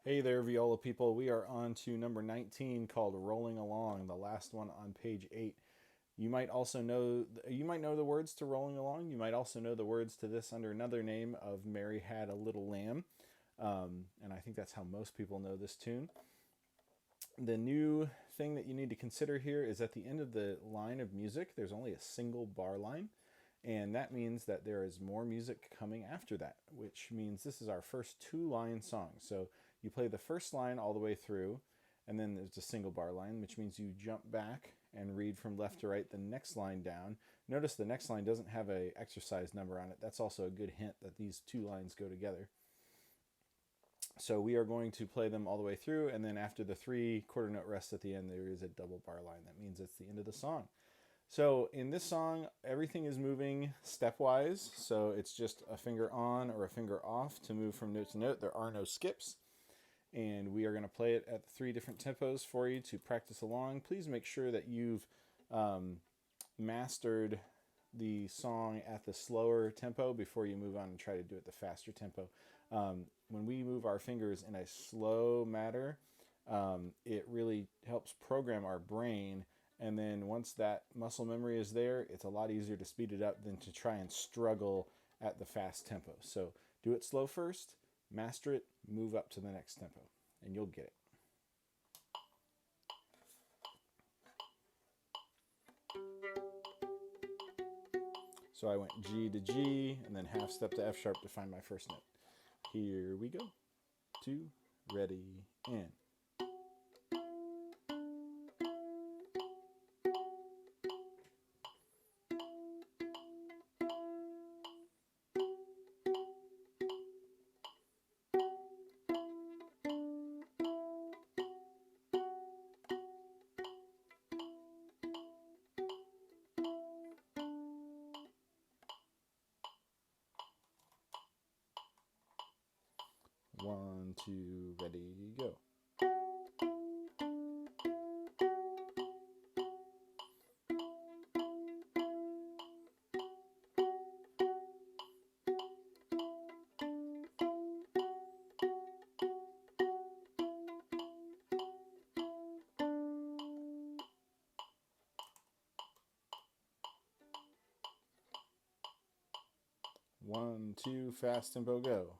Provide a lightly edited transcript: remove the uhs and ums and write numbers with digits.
Hey there, Viola people. We are on to number 19 called Rolling Along, the last one on page 8. You might know the words to Rolling Along. You might also know the words to this under another name of Mary Had a Little Lamb. And I think that's how most people know this tune. The new thing that you need to consider here is at the end of the line of music, there's only a single bar line. And that means that there is more music coming after that, which means this is our first two-line song. So you play the first line all the way through, and then there's a single bar line, which means you jump back and read from left to right the next line down. Notice the next line doesn't have a exercise number on it. That's also a good hint that these two lines go together. So we are going to play them all the way through, and then after the three quarter note rests at the end, there is a double bar line. That means it's the end of the song. So in this song, everything is moving stepwise. So it's just a finger on or a finger off to move from note to note. There are no skips. And we are going to play it at three different tempos for you to practice along. Please make sure that you've mastered the song at the slower tempo before you move on and try to do it the faster tempo. When we move our fingers in a slow manner, it really helps program our brain. And then once that muscle memory is there, it's a lot easier to speed it up than to try and struggle at the fast tempo. So do it slow first, master it, move up to the next tempo, and you'll get it. So I went G to G and then half step to F sharp to find my first note. Here we go. 2, ready, and 1, 2, ready, go. 1, 2, fast tempo, go.